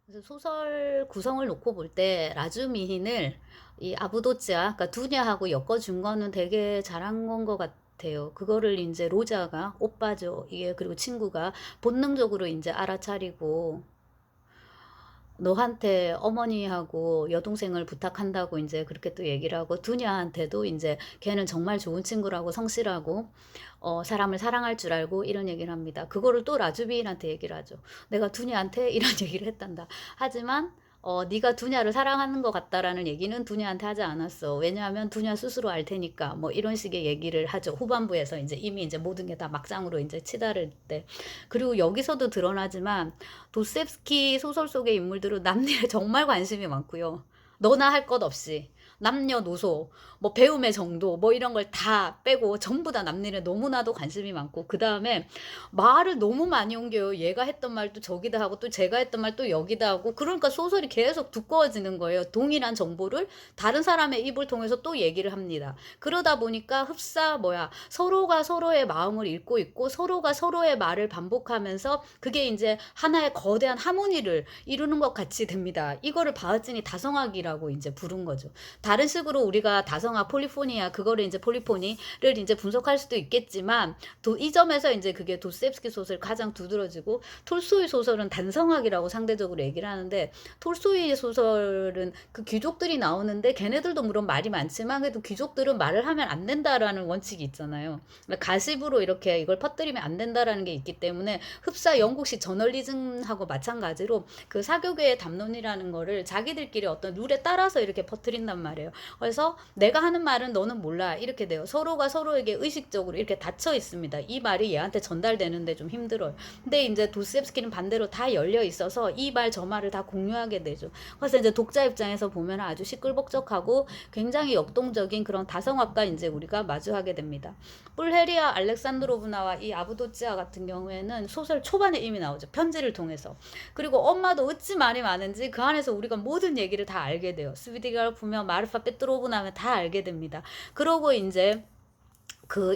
그래서 소설 구성을 놓고 볼 때 라주미힌을 이 아부도치아, 그러니까 두냐하고 엮어준 거는 되게 잘한 건 것 같아요. 그거를 이제 로자가 오빠죠. 이게 그리고 친구가 본능적으로 이제 알아차리고 너한테 어머니하고 여동생을 부탁한다고 이제 그렇게 또 얘기를 하고 두냐한테도 이제 걔는 정말 좋은 친구라고 성실하고 사람을 사랑할 줄 알고 이런 얘기를 합니다. 그거를 또 라주비인한테 얘기를 하죠. 내가 두냐한테 이런 얘기를 했단다. 하지만 네가 두냐를 사랑하는 것 같다라는 얘기는 두냐한테 하지 않았어. 왜냐하면 두냐 스스로 알 테니까 뭐 이런 식의 얘기를 하죠. 후반부에서 이제 이미 이제 모든 게 다 막장으로 이제 치달을 때. 그리고 여기서도 드러나지만 도스옙스키 소설 속의 인물들은 남일에 정말 관심이 많고요. 너나 할 것 없이 남녀노소, 뭐 배움의 정도, 뭐 이런 걸 다 빼고 전부 다 남일에 너무나도 관심이 많고 그 다음에 말을 너무 많이 옮겨요. 얘가 했던 말도 저기다 하고 또 제가 했던 말 또 여기다 하고 그러니까 소설이 계속 두꺼워지는 거예요. 동일한 정보를 다른 사람의 입을 통해서 또 얘기를 합니다. 그러다 보니까 서로가 서로의 마음을 읽고 있고 서로가 서로의 말을 반복하면서 그게 이제 하나의 거대한 하모니를 이루는 것 같이 됩니다. 이거를 바흐진이 다성악이라고 이제 부른 거죠. 다른 식으로 우리가 다성악, 폴리포니아, 그거를 이제 폴리포니를 이제 분석할 수도 있겠지만 이 점에서 이제 그게 도스옙스키 소설 가장 두드러지고 톨스토이 소설은 단성악이라고 상대적으로 얘기를 하는데 톨스토이 소설은 그 귀족들이 나오는데 걔네들도 물론 말이 많지만 그래도 귀족들은 말을 하면 안 된다라는 원칙이 있잖아요. 그러니까 가십으로 이렇게 이걸 퍼뜨리면 안 된다라는 게 있기 때문에 흡사 영국식 저널리즘하고 마찬가지로 그 사교계의 담론이라는 거를 자기들끼리 어떤 룰에 따라서 이렇게 퍼뜨린단 말이에요. 그래서 내가 하는 말은 너는 몰라 이렇게 돼요. 서로가 서로에게 의식적으로 이렇게 닫혀 있습니다. 이 말이 얘한테 전달되는데 좀 힘들어요. 근데 이제 도스옙스키는 반대로 다 열려 있어서 이 말 저 말을 다 공유하게 되죠. 그래서 이제 독자 입장에서 보면 아주 시끌벅적하고 굉장히 역동적인 그런 다성악과 이제 우리가 마주하게 됩니다. 뿔헤리아 알렉산드로브나와 이 아부도치아 같은 경우에는 소설 초반에 이미 나오죠. 편지를 통해서. 그리고 엄마도 어찌 말이 많은지 그 안에서 우리가 모든 얘기를 다 알게 돼요. 스비디가를 보면 마르파 페트로브나 다 알게 됩니다. 그러고 이제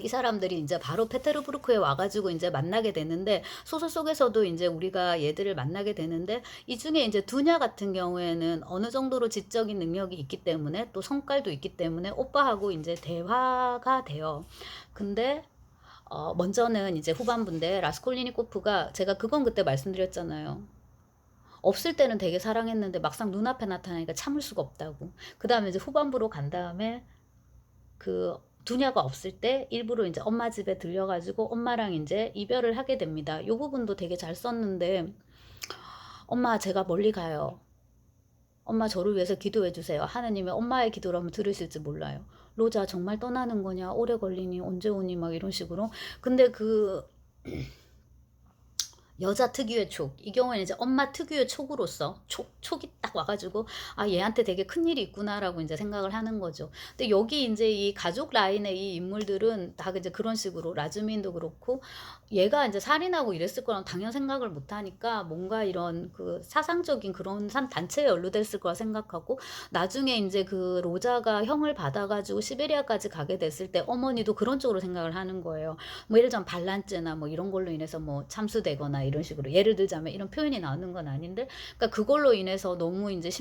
이 사람들이 이제 바로 페테르부르크에 와가지고 이제 만나게 되는데 소설 속에서도 이제 우리가 얘들을 만나게 되는데 이 중에 이제 두냐 같은 경우에는 어느 정도로 지적인 능력이 있기 때문에 또 성깔도 있기 때문에 오빠하고 이제 대화가 돼요. 근데 먼저는 이제 후반부인데 라스콜리니코프가 제가 그건 그때 말씀드렸잖아요. 없을 때는 되게 사랑했는데 막상 눈앞에 나타나니까 참을 수가 없다고. 그 다음에 이제 후반부로 간 다음에 그 두냐가 없을 때 일부러 이제 엄마 집에 들려가지고 엄마랑 이제 이별을 하게 됩니다. 이 부분도 되게 잘 썼는데 엄마 제가 멀리 가요. 엄마 저를 위해서 기도해 주세요. 하느님의 엄마의 기도라면 들으실지 몰라요. 로자 정말 떠나는 거냐? 오래 걸리니 언제 오니? 막 이런 식으로. 근데 여자 특유의 촉. 이 경우에는 이제 엄마 특유의 촉으로서 촉이 딱 와가지고 아 얘한테 되게 큰 일이 있구나라고 이제 생각을 하는 거죠. 근데 여기 이제 이 가족 라인의 이 인물들은 다 이제 그런 식으로 라즈민도 그렇고 얘가 이제 살인하고 이랬을 거랑 당연 생각을 못 하니까 뭔가 이런 그 사상적인 그런 단체에 연루됐을 거라 생각하고 나중에 이제 그 로자가 형을 받아가지고 시베리아까지 가게 됐을 때 어머니도 그런 쪽으로 생각을 하는 거예요. 뭐 예를 들면 반란죄나 뭐 이런 걸로 인해서 뭐 참수되거나 이런 식으로 예를 들자면 이런 표현이 나오는 건 아닌데 그러니까 그걸로 인해서 너무 이제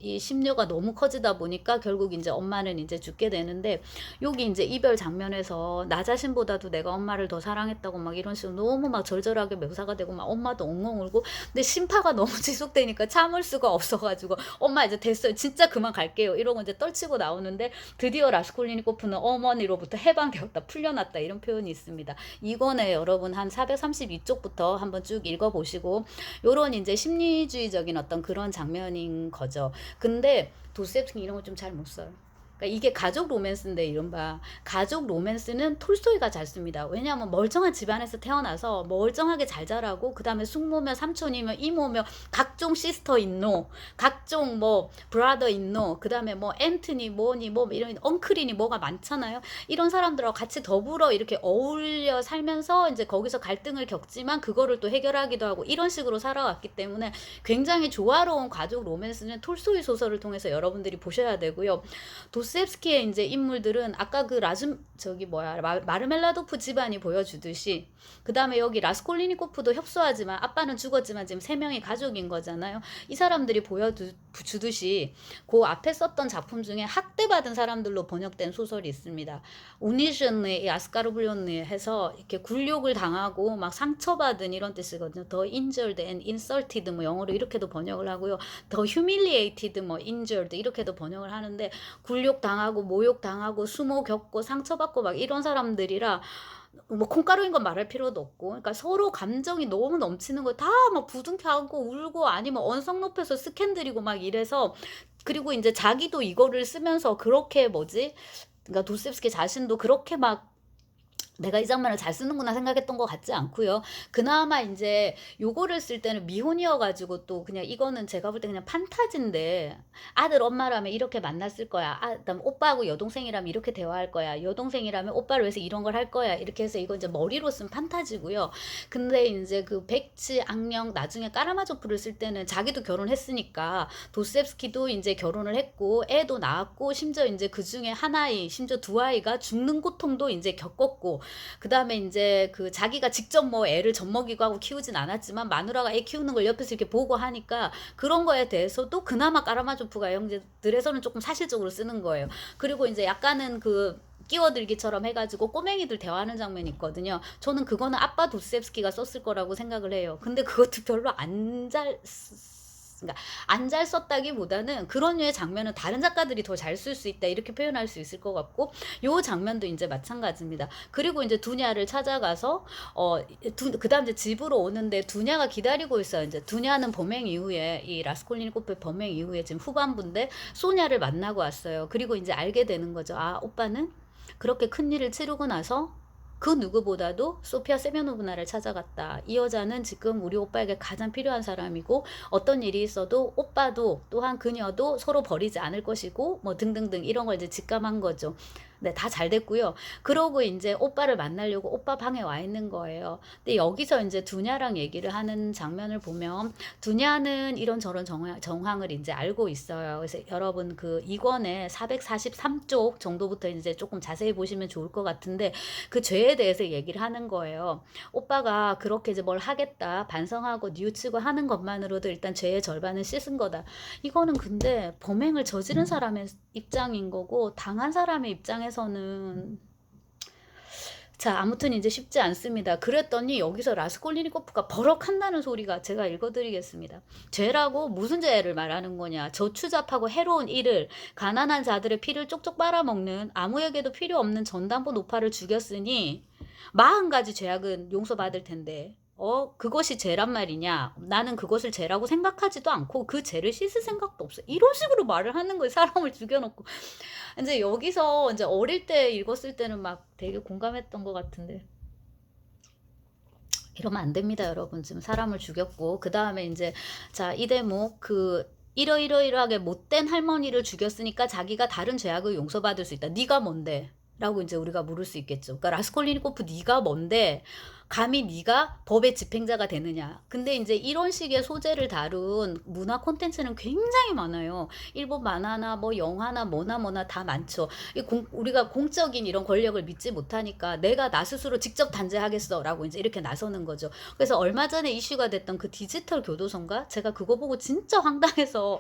이 심려가 너무 커지다 보니까 결국 이제 엄마는 이제 죽게 되는데 여기 이제 이별 장면에서 나 자신보다도 내가 엄마를 더 사랑했다고 막 이런 식으로 너무 막 절절하게 묘사가 되고 막 엄마도 엉엉 울고 근데 심파가 너무 지속되니까 참을 수가 없어가지고 엄마 이제 됐어요 진짜 그만 갈게요 이러고 이제 떨치고 나오는데 드디어 라스콜리니코프는 어머니로부터 해방되었다 풀려났다 이런 표현이 있습니다. 이권에 여러분 한 432쪽부터 한번 쭉 읽어보시고 요런 이제 심리주의적인 어떤 그런 장면인 거죠. 근데 도스옙스키 이런 걸 좀 잘 못 써요. 그러니까 이게 가족 로맨스인데 이른바 가족 로맨스는 톨스토이가 잘 씁니다. 왜냐하면 멀쩡한 집안에서 태어나서 멀쩡하게 잘 자라고 그 다음에 숙모며 삼촌이며 이모며 각종 시스터 인노 각종 뭐 브라더 인노 그 다음에 뭐 앤트니 뭐니 뭐 이런 엉클이니 뭐가 많잖아요. 이런 사람들하고 같이 더불어 이렇게 어울려 살면서 이제 거기서 갈등을 겪지만 그거를 또 해결하기도 하고 이런 식으로 살아왔기 때문에 굉장히 조화로운 가족 로맨스는 톨스토이 소설을 통해서 여러분들이 보셔야 되고요. 도스옙스키의 이제 인물들은 아까 그 저기 뭐야 마르멜라도프 집안이 보여주듯이, 그 다음에 여기 라스콜리니코프도 협소하지만 아빠는 죽었지만 지금 세 명이 가족인 거잖아요. 이 사람들이 보여주듯이 그 앞에 썼던 작품 중에 학대받은 사람들로 번역된 소설이 있습니다. 우니션의 아스카르블리오니 해서 이렇게 굴욕을 당하고 막 상처받은 이런 뜻이거든요. 더 injured and insulted 뭐 영어로 이렇게도 번역을 하고요. 더 humiliated 뭐 injured 이렇게도 번역을 하는데, 굴욕 당하고 모욕 당하고 수모 겪고 상처받고 막 이런 사람들이라 뭐 콩가루인 건 말할 필요도 없고, 그러니까 서로 감정이 너무 넘치는 거 다 막 부둥켜안고 울고 아니면 언성 높여서 스캔들이고 막 이래서, 그리고 이제 자기도 이거를 쓰면서 그렇게 그러니까 도스옙스키 자신도 그렇게 막 내가 이 장면을 잘 쓰는구나 생각했던 것 같지 않고요. 그나마 이제 요거를 쓸 때는 미혼이어가지고 또 그냥 이거는 제가 볼 때 그냥 판타지인데, 아들 엄마라면 이렇게 만났을 거야. 그다음 오빠하고 여동생이라면 이렇게 대화할 거야. 여동생이라면 오빠를 위해서 이런 걸 할 거야. 이렇게 해서 이거 이제 머리로 쓴 판타지고요. 근데 이제 그 백치, 악령, 나중에 까라마조프를 쓸 때는 자기도 결혼했으니까 도스옙스키도 이제 결혼을 했고 애도 낳았고 심지어 이제 그 중에 한 아이, 심지어 두 아이가 죽는 고통도 이제 겪었고, 그 다음에 이제 그 자기가 직접 뭐 애를 젖먹이고 하고 키우진 않았지만 마누라가 애 키우는 걸 옆에서 이렇게 보고 하니까 그런 거에 대해서도 그나마 까라마조프가 형제들에서는 조금 사실적으로 쓰는 거예요. 그리고 이제 약간은 그 끼워들기처럼 해가지고 꼬맹이들 대화하는 장면이 있거든요. 저는 그거는 아빠 도스옙스키가 썼을 거라고 생각을 해요. 근데 그것도 별로 그러니까 안 잘 썼다기보다는 그런 류의 장면은 다른 작가들이 더 잘 쓸 수 있다 이렇게 표현할 수 있을 것 같고, 요 장면도 이제 마찬가지입니다. 그리고 이제 두냐를 찾아가서 그다음 이제 집으로 오는데 두냐가 기다리고 있어요. 이제 두냐는 범행 이후에 이 라스콜리니코프의 범행 이후에 지금 후반부인데 소냐를 만나고 왔어요. 그리고 이제 알게 되는 거죠. 아, 오빠는 그렇게 큰 일을 치르고 나서 그 누구보다도 소피아 세메노브나를 찾아갔다. 이 여자는 지금 우리 오빠에게 가장 필요한 사람이고 어떤 일이 있어도 오빠도 또한 그녀도 서로 버리지 않을 것이고 뭐 등등등 이런 걸 이제 직감한 거죠. 네, 다 잘 됐고요. 그러고 이제 오빠를 만나려고 오빠 방에 와 있는 거예요. 근데 여기서 이제 두냐랑 얘기를 하는 장면을 보면 두냐는 이런저런 정황을 이제 알고 있어요. 그래서 여러분 그 2권의 443쪽 정도부터 이제 조금 자세히 보시면 좋을 것 같은데, 그 죄에 대해서 얘기를 하는 거예요. 오빠가 그렇게 이제 뭘 하겠다 반성하고 뉘우치고 하는 것만으로도 일단 죄의 절반은 씻은 거다. 이거는 근데 범행을 저지른 사람의 입장인 거고 당한 사람의 입장에서는 자, 아무튼 이제 쉽지 않습니다. 그랬더니 여기서 라스콜리니코프가 버럭한다는 소리가, 제가 읽어드리겠습니다. 죄라고 무슨 죄를 말하는 거냐. 저추잡하고 해로운 일을, 가난한 자들의 피를 쪽쪽 빨아먹는 아무에게도 필요 없는 전담보 노파를 죽였으니 40가지 죄악은 용서받을 텐데 그것이 죄란 말이냐. 나는 그것을 죄라고 생각하지도 않고 그 죄를 씻을 생각도 없어. 이런 식으로 말을 하는 거예요. 사람을 죽여놓고. 이제 여기서 이제 어릴 때 읽었을 때는 막 되게 공감했던 것 같은데, 이러면 안 됩니다, 여러분. 지금 사람을 죽였고, 그 다음에 이제, 자, 이 대목, 이러이러이러하게 못된 할머니를 죽였으니까 자기가 다른 죄악을 용서받을 수 있다. 네가 뭔데? 라고 이제 우리가 물을 수 있겠죠. 그러니까 라스콜리니코프 네가 뭔데 감히 네가 법의 집행자가 되느냐. 근데 이제 이런 식의 소재를 다룬 문화 콘텐츠는 굉장히 많아요. 일본 만화나 뭐 영화나 뭐나 다 많죠. 우리가 공적인 이런 권력을 믿지 못하니까 내가 나 스스로 직접 단죄하겠어 라고 이제 이렇게 나서는 거죠. 그래서 얼마 전에 이슈가 됐던 그 디지털 교도소인가? 제가 그거 보고 진짜 황당해서,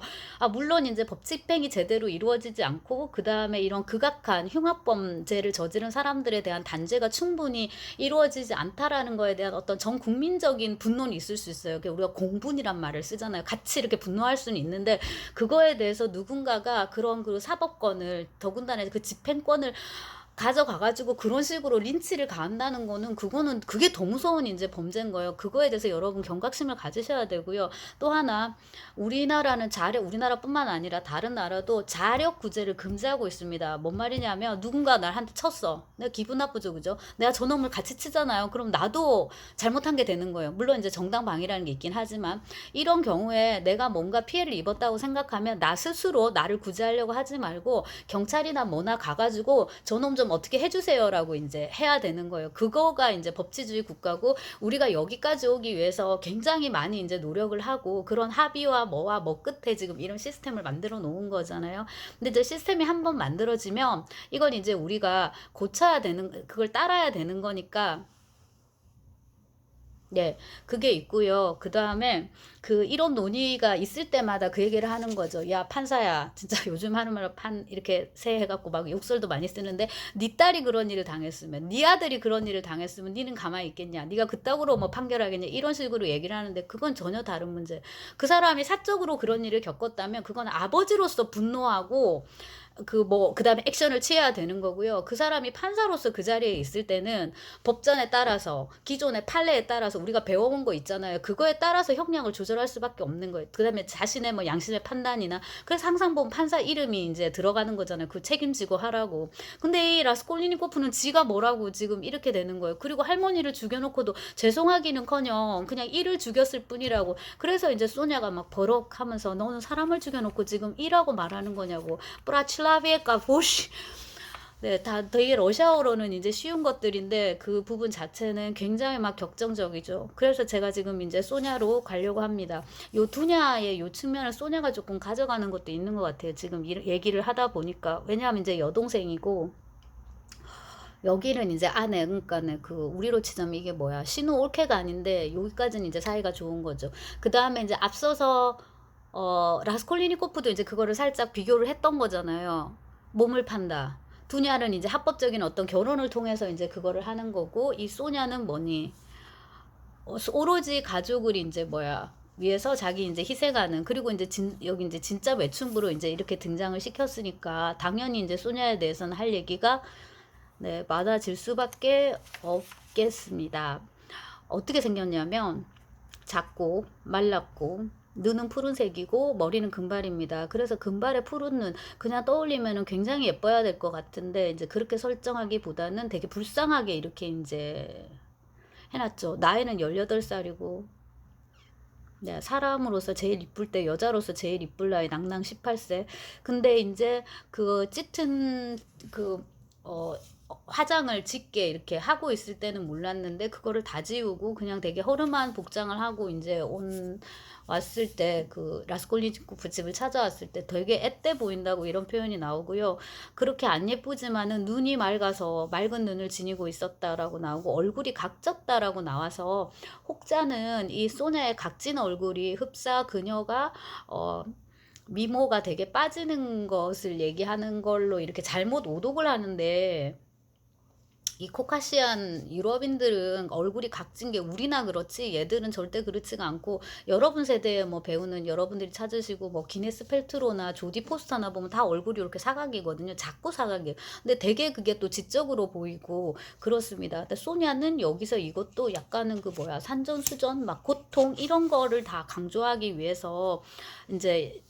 물론 이제 법 집행이 제대로 이루어지지 않고 그 다음에 이런 극악한 흉악범죄를 저지른 사람들에 대한 단죄가 충분히 이루어지지 않다라는 거에 대한 어떤 전 국민적인 분노는 있을 수 있어요. 우리가 공분이란 말을 쓰잖아요. 같이 이렇게 분노할 수는 있는데 그거에 대해서 누군가가 그런 그 사법권을, 더군다나 그 집행권을 가져가가지고 그런 식으로 린치를 가한다는 거는 그게 더 무서운 이제 범죄인 거예요. 그거에 대해서 여러분 경각심을 가지셔야 되고요. 또 하나, 우리나라뿐만 아니라 다른 나라도 자력 구제를 금지하고 있습니다. 뭔 말이냐면 누군가 날 한 대 쳤어. 내가 기분 나쁘죠, 그죠? 내가 저놈을 같이 치잖아요. 그럼 나도 잘못한 게 되는 거예요. 물론 이제 정당방위라는 게 있긴 하지만, 이런 경우에 내가 뭔가 피해를 입었다고 생각하면 나 스스로 나를 구제하려고 하지 말고 경찰이나 뭐나 가가지고 저놈 좀 좀 어떻게 해주세요라고 이제 해야 되는 거예요. 그거가 이제 법치주의 국가고 우리가 여기까지 오기 위해서 굉장히 많이 이제 노력을 하고 그런 합의와 뭐와 뭐 끝에 지금 이런 시스템을 만들어 놓은 거잖아요. 근데 이제 시스템이 한번 만들어지면 이건 이제 우리가 고쳐야 되는, 그걸 따라야 되는 거니까. 네. 그게 있고요. 그다음에 그 이런 논의가 있을 때마다 그 얘기를 하는 거죠. "야 판사야." 진짜 요즘 하는 말로 판 이렇게 세 해 갖고 막 욕설도 많이 쓰는데 "네 딸이 그런 일을 당했으면, 네 아들이 그런 일을 당했으면 니는 가만히 있겠냐? 네가 그따구로 뭐 판결하겠냐?" 이런 식으로 얘기를 하는데 그건 전혀 다른 문제. 그 사람이 사적으로 그런 일을 겪었다면 그건 아버지로서 분노하고 그다음에 액션을 취해야 되는 거고요. 그 사람이 판사로서 그 자리에 있을 때는 법전에 따라서 기존의 판례에 따라서 우리가 배워온 거 있잖아요. 그거에 따라서 형량을 조절할 수밖에 없는 거예요. 그다음에 자신의 뭐 양심의 판단이나, 그래서 항상 보면 판사 이름이 이제 들어가는 거잖아요. 그 책임지고 하라고. 근데 이 라스콜리니코프는 지가 뭐라고 지금 이렇게 되는 거예요. 그리고 할머니를 죽여놓고도 죄송하기는커녕 그냥 이를 죽였을 뿐이라고. 그래서 이제 소냐가 막 버럭하면서 너는 사람을 죽여놓고 지금 이라고 말하는 거냐고. 브라칠라비에까 보시. 네, 다 되게 러시아어로는 이제 쉬운 것들인데 그 부분 자체는 굉장히 막 격정적이죠. 그래서 제가 지금 이제 소냐로 가려고 합니다. 요 두냐의 요 측면을 소냐가 조금 가져가는 것도 있는 것 같아요. 지금 얘기를 하다 보니까. 왜냐하면 이제 여동생이고 여기는 이제 아내, 그러니까는 그 우리로 치자면 이게 뭐야, 신우 올케가 아닌데 여기까지는 이제 사이가 좋은 거죠. 그 다음에 이제 앞서서 라스콜리니코프도 이제 그거를 살짝 비교를 했던 거잖아요. 몸을 판다. 두냐는 이제 합법적인 어떤 결혼을 통해서 이제 그거를 하는 거고, 이 소냐는 뭐니? 오로지 가족을 이제 뭐야, 위해서 자기 이제 희생하는. 그리고 이제 여기 이제 진짜 외춘부로 이제 이렇게 등장을 시켰으니까 당연히 이제 소냐에 대해서는 할 얘기가 네, 많아질 수밖에 없겠습니다. 어떻게 생겼냐면 작고 말랐고 눈은 푸른색이고 머리는 금발입니다. 그래서 금발의 푸른 눈 그냥 떠올리면은 굉장히 예뻐야 될 것 같은데 이제 그렇게 설정하기보다는 되게 불쌍하게 이렇게 이제 해놨죠. 나이는 18살이고 네, 사람으로서 제일 이쁠 때, 여자로서 제일 이쁠 나이 낭낭 18세. 근데 이제 그 짙은 그 화장을 짙게 이렇게 하고 있을 때는 몰랐는데 그거를 다 지우고 그냥 되게 허름한 복장을 하고 이제 왔을 때, 그 라스콜니코프 집을 찾아왔을 때 되게 앳돼 보인다고 이런 표현이 나오고요. 그렇게 안 예쁘지만은 눈이 맑아서 맑은 눈을 지니고 있었다라고 나오고, 얼굴이 각졌다라고 나와서 혹자는 이 소냐의 각진 얼굴이 흡사 그녀가 미모가 되게 빠지는 것을 얘기하는 걸로 이렇게 잘못 오독을 하는데, 이 코카시안 유럽인들은 얼굴이 각진 게 우리나 그렇지 얘들은 절대 그렇지가 않고, 여러분 세대에 뭐 배우는 여러분들이 찾으시고 뭐 기네스 펠트로나 조디 포스터나 보면 다 얼굴이 이렇게 사각이거든요. 작고 사각이에요. 근데 되게 그게 또 지적으로 보이고 그렇습니다. 근데 소냐는 여기서 이것도 약간은 그 뭐야, 산전수전 막 고통 이런 거를 다 강조하기 위해서 이제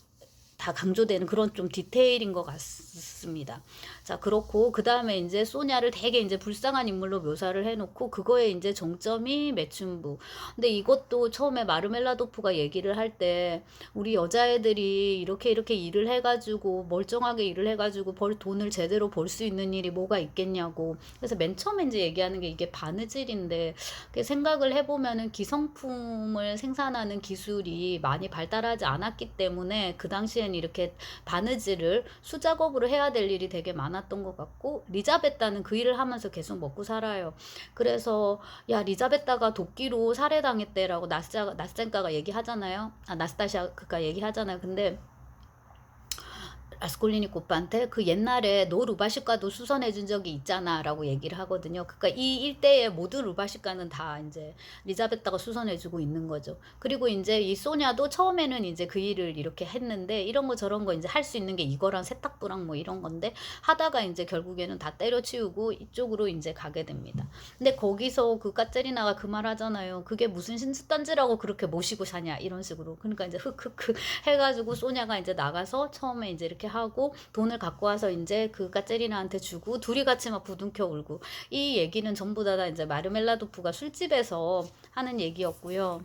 다 강조되는 그런 좀 디테일인 것 같습니다. 자, 그렇고 그 다음에 이제 소냐를 되게 이제 불쌍한 인물로 묘사를 해놓고 그거에 이제 정점이 매춘부. 근데 이것도 처음에 마르멜라도프가 얘기를 할 때 우리 여자애들이 이렇게 일을 해가지고 멀쩡하게 일을 해가지고 돈을 제대로 벌 수 있는 일이 뭐가 있겠냐고. 그래서 맨 처음에 이제 얘기하는 게 이게 바느질인데, 생각을 해보면은 기성품을 생산하는 기술이 많이 발달하지 않았기 때문에 그 당시엔 이렇게 바느질을 수작업으로 해야 될 일이 되게 많았던 것 같고, 리자베타는 그 일을 하면서 계속 먹고 살아요. 그래서 야, 리자베타가 도끼로 살해당했대라고 나스젠카가 얘기하잖아요. 나스타샤가 얘기하잖아요. 근데 라스콜리니코프한테 그 옛날에 노 루바시카도 수선해 준 적이 있잖아 라고 얘기를 하거든요. 그러니까 이 일대의 모든 루바시카는 다 이제 리자베타가 수선해 주고 있는 거죠. 그리고 이제 이 소냐도 처음에는 이제 그 일을 이렇게 했는데 이런 거 저런 거 이제 할 수 있는 게 이거랑 세탁부랑 뭐 이런 건데, 하다가 이제 결국에는 다 때려치우고 이쪽으로 이제 가게 됩니다. 근데 거기서 그 까체리나가 그 말 하잖아요. 그게 무슨 신수단지라고 그렇게 모시고 사냐 이런 식으로. 그러니까 이제 흑흑흑 해가지고 소냐가 이제 나가서 처음에 이제 이렇게 하고 돈을 갖고 와서 이제 그 까체리나한테 주고 둘이 같이 막 부둥켜 울고. 이 얘기는 전부 다 이제 마르멜라도프가 술집에서 하는 얘기였고요.